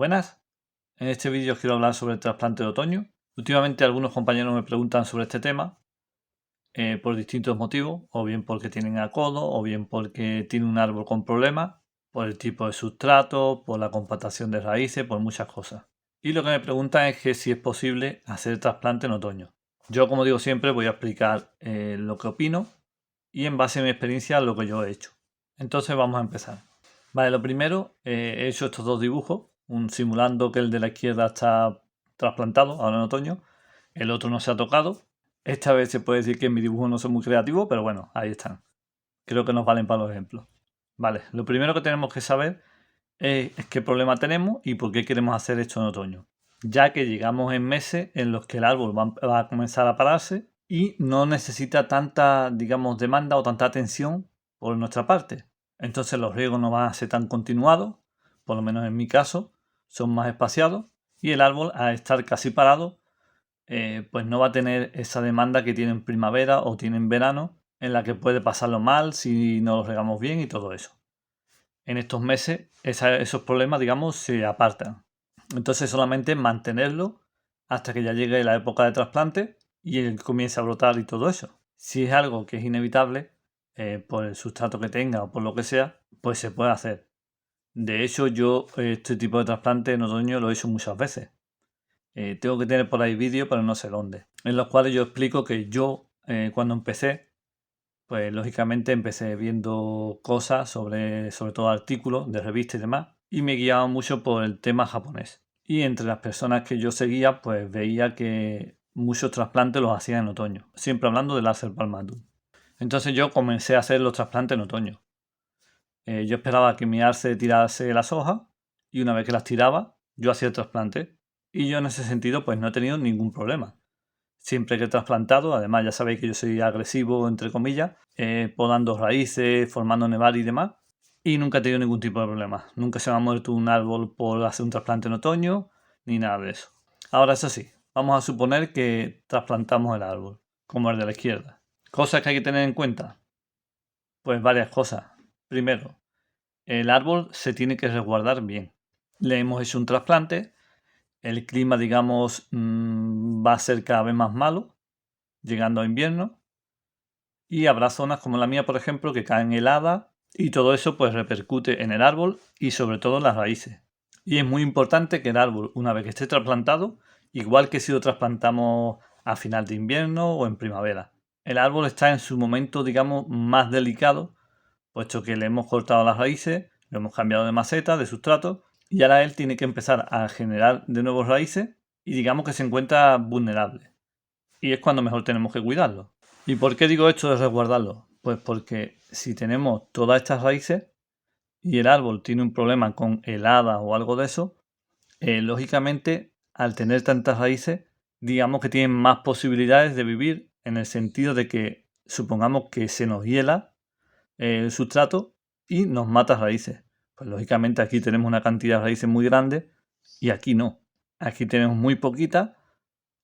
Buenas, en este vídeo os quiero hablar sobre el trasplante de otoño. Últimamente algunos compañeros me preguntan sobre este tema por distintos motivos, o bien porque tienen acodo, o bien porque tienen un árbol con problemas, por el tipo de sustrato, por la compactación de raíces, por muchas cosas. Y lo que me preguntan es que si es posible hacer el trasplante en otoño. Yo, como digo siempre, voy a explicar lo que opino y en base a mi experiencia lo que yo he hecho. Entonces vamos a empezar. Vale, lo primero, he hecho estos dos dibujos, simulando que el de la izquierda está trasplantado ahora en otoño, el otro no se ha tocado. Esta vez se puede decir que mis dibujos no son muy creativos, pero bueno, ahí están. Creo que nos valen para los ejemplos. Vale, lo primero que tenemos que saber es qué problema tenemos y por qué queremos hacer esto en otoño. Ya que llegamos en meses en los que el árbol va a comenzar a pararse y no necesita tanta, digamos, demanda o tanta atención por nuestra parte. Entonces los riegos no van a ser tan continuados, por lo menos en mi caso, son más espaciados y el árbol, al estar casi parado, pues no va a tener esa demanda que tiene en primavera o tiene en verano, en la que puede pasarlo mal si no lo regamos bien y todo eso. En estos meses esos problemas, digamos, se apartan. Entonces solamente mantenerlo hasta que ya llegue la época de trasplante y él comience a brotar y todo eso. Si es algo que es inevitable, por el sustrato que tenga o por lo que sea, pues se puede hacer. De hecho, yo este tipo de trasplante en otoño lo he hecho muchas veces. Tengo que tener por ahí vídeos, pero no sé dónde. En los cuales yo explico que yo, cuando empecé, pues lógicamente empecé viendo cosas sobre todo artículos de revistas y demás, y me guiaba mucho por el tema japonés. Y entre las personas que yo seguía, pues veía que muchos trasplantes los hacían en otoño, siempre hablando del Acer palmatum. Entonces yo comencé a hacer los trasplantes en otoño. Yo esperaba que mi arce tirase las hojas y una vez que las tiraba, yo hacía el trasplante. Y yo en ese sentido, pues no he tenido ningún problema. Siempre que he trasplantado, además ya sabéis que yo soy agresivo, entre comillas, podando raíces, formando nevar y demás, y nunca he tenido ningún tipo de problema. Nunca se me ha muerto un árbol por hacer un trasplante en otoño, ni nada de eso. Ahora, eso sí, vamos a suponer que trasplantamos el árbol, como el de la izquierda. Cosas que hay que tener en cuenta. Pues varias cosas. Primero, el árbol se tiene que resguardar bien. Le hemos hecho un trasplante, el clima, digamos, va a ser cada vez más malo, llegando a invierno, y habrá zonas como la mía, por ejemplo, que caen heladas y todo eso pues repercute en el árbol y sobre todo en las raíces. Y es muy importante que el árbol, una vez que esté trasplantado, igual que si lo trasplantamos a final de invierno o en primavera, el árbol está en su momento, digamos, más delicado, puesto que le hemos cortado las raíces, lo hemos cambiado de maceta, de sustrato, y ahora él tiene que empezar a generar de nuevo raíces y digamos que se encuentra vulnerable. Y es cuando mejor tenemos que cuidarlo. ¿Y por qué digo esto de resguardarlo? Pues porque si tenemos todas estas raíces y el árbol tiene un problema con heladas o algo de eso, lógicamente al tener tantas raíces, digamos que tienen más posibilidades de vivir en el sentido de que supongamos que se nos hiela el sustrato y nos mata raíces. Pues lógicamente aquí tenemos una cantidad de raíces muy grande y aquí no. Aquí tenemos muy poquitas,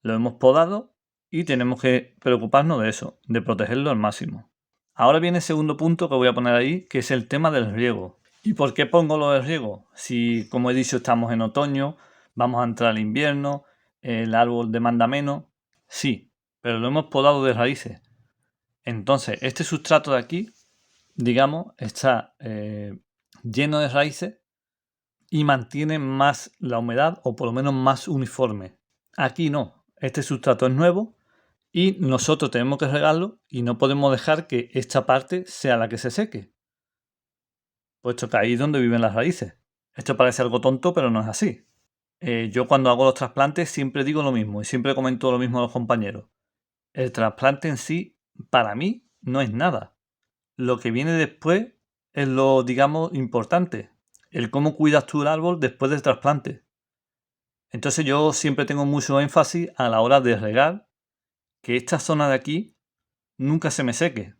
lo hemos podado y tenemos que preocuparnos de eso, de protegerlo al máximo. Ahora viene el segundo punto que voy a poner ahí, que es el tema del riego. ¿Y por qué pongo lo del riego? Si, como he dicho, estamos en otoño, vamos a entrar al invierno, el árbol demanda menos. Sí, pero lo hemos podado de raíces. Entonces, este sustrato de aquí, digamos, está lleno de raíces y mantiene más la humedad o por lo menos más uniforme. Aquí no, este sustrato es nuevo y nosotros tenemos que regarlo y no podemos dejar que esta parte sea la que se seque, puesto que ahí es donde viven las raíces. Esto parece algo tonto, pero no es así. Yo cuando hago los trasplantes siempre digo lo mismo y siempre comento lo mismo a los compañeros. El trasplante en sí, para mí, no es nada. Lo que viene después es lo, digamos, importante. El cómo cuidas tú el árbol después del trasplante. Entonces yo siempre tengo mucho énfasis a la hora de regar que esta zona de aquí nunca se me seque.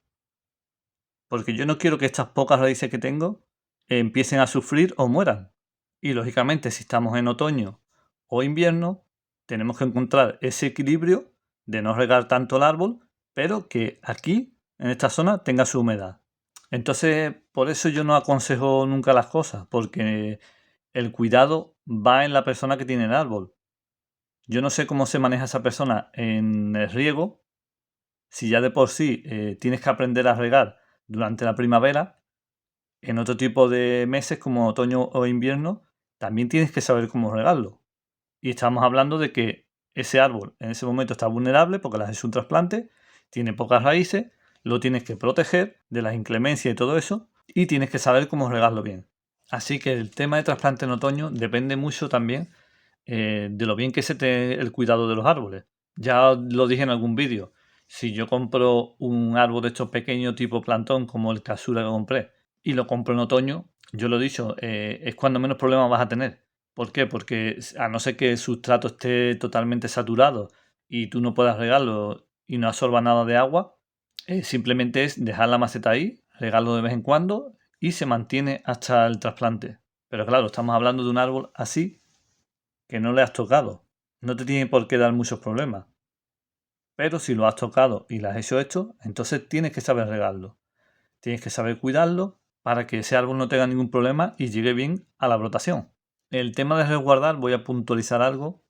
Porque yo no quiero que estas pocas raíces que tengo empiecen a sufrir o mueran. Y lógicamente si estamos en otoño o invierno, tenemos que encontrar ese equilibrio de no regar tanto el árbol, pero que aquí, en esta zona, tenga su humedad. Entonces, por eso yo no aconsejo nunca las cosas, porque el cuidado va en la persona que tiene el árbol. Yo no sé cómo se maneja esa persona en el riego. Si ya de por sí tienes que aprender a regar durante la primavera, en otro tipo de meses como otoño o invierno, también tienes que saber cómo regarlo. Y estamos hablando de que ese árbol en ese momento está vulnerable porque le has hecho un trasplante, tiene pocas raíces, lo tienes que proteger de las inclemencias y todo eso, y tienes que saber cómo regarlo bien. Así que el tema de trasplante en otoño depende mucho también de lo bien que se te el cuidado de los árboles. Ya lo dije en algún vídeo. Si yo compro un árbol de estos pequeños tipo plantón, como el Casura que compré, y lo compro en otoño, yo lo he dicho, es cuando menos problemas vas a tener. ¿Por qué? Porque a no ser que el sustrato esté totalmente saturado y tú no puedas regarlo y no absorba nada de agua, simplemente es dejar la maceta ahí, regarlo de vez en cuando y se mantiene hasta el trasplante. Pero claro, estamos hablando de un árbol así que no le has tocado. No te tiene por qué dar muchos problemas. Pero si lo has tocado y le has hecho esto, entonces tienes que saber regarlo. Tienes que saber cuidarlo para que ese árbol no tenga ningún problema y llegue bien a la brotación. El tema de resguardar, voy a puntualizar algo,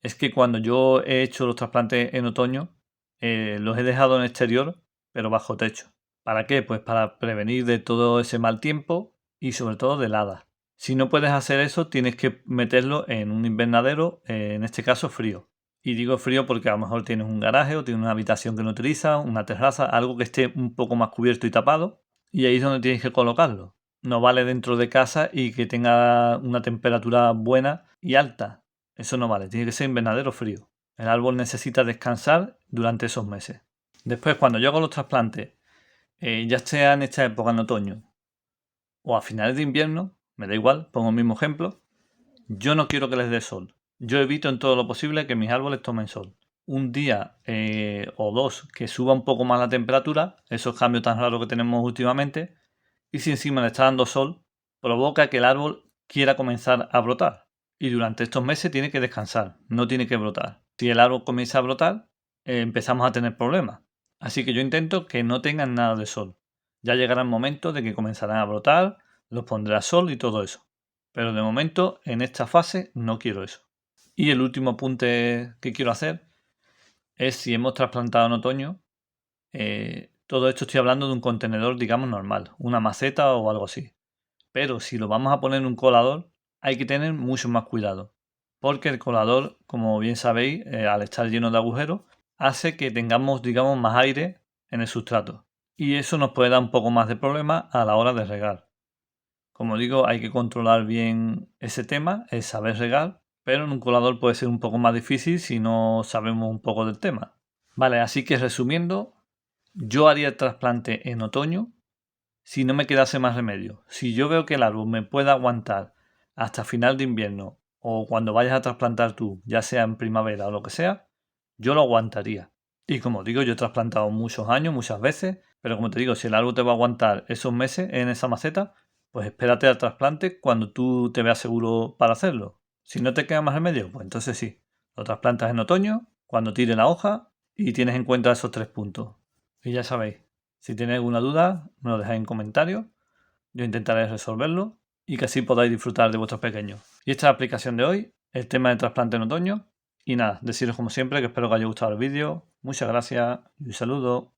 es que cuando yo he hecho los trasplantes en otoño, los he dejado en exterior, pero bajo techo. ¿Para qué? Pues para prevenir de todo ese mal tiempo y sobre todo de heladas. Si no puedes hacer eso, tienes que meterlo en un invernadero, en este caso frío. Y digo frío porque a lo mejor tienes un garaje o tienes una habitación que no utilizas, una terraza, algo que esté un poco más cubierto y tapado, y ahí es donde tienes que colocarlo. No vale dentro de casa y que tenga una temperatura buena y alta. Eso no vale, tiene que ser invernadero frío. El árbol necesita descansar durante esos meses. Después, cuando yo hago los trasplantes, ya sea en esta época en otoño o a finales de invierno, me da igual, pongo el mismo ejemplo, yo no quiero que les dé sol. Yo evito en todo lo posible que mis árboles tomen sol. Un día o dos que suba un poco más la temperatura, esos cambios tan raros que tenemos últimamente, y si encima le está dando sol, provoca que el árbol quiera comenzar a brotar. Y durante estos meses tiene que descansar, no tiene que brotar. Si el árbol comienza a brotar, empezamos a tener problemas. Así que yo intento que no tengan nada de sol. Ya llegará el momento de que comenzarán a brotar, los pondré a sol y todo eso. Pero de momento, en esta fase, no quiero eso. Y el último apunte que quiero hacer es si hemos trasplantado en otoño, todo esto estoy hablando de un contenedor, digamos, normal, una maceta o algo así. Pero si lo vamos a poner en un colador, hay que tener mucho más cuidado. Porque el colador, como bien sabéis, al estar lleno de agujeros, hace que tengamos, digamos, más aire en el sustrato. Y eso nos puede dar un poco más de problema a la hora de regar. Como digo, hay que controlar bien ese tema, el saber regar, pero en un colador puede ser un poco más difícil si no sabemos un poco del tema. Vale, así que resumiendo, yo haría el trasplante en otoño si no me quedase más remedio. Si yo veo que el árbol me puede aguantar hasta final de invierno o cuando vayas a trasplantar tú, ya sea en primavera o lo que sea, yo lo aguantaría. Y como digo, yo he trasplantado muchos años, muchas veces, pero como te digo, si el árbol te va a aguantar esos meses en esa maceta, pues espérate al trasplante cuando tú te veas seguro para hacerlo. Si no te queda más remedio, pues entonces sí. Lo trasplantas en otoño, cuando tire la hoja y tienes en cuenta esos 3 puntos. Y ya sabéis, si tenéis alguna duda, me lo dejáis en comentarios. Yo intentaré resolverlo y que así podáis disfrutar de vuestros pequeños. Y esta es la aplicación de hoy, el tema de trasplante en otoño. Y nada, deciros como siempre que espero que os haya gustado el vídeo. Muchas gracias y un saludo.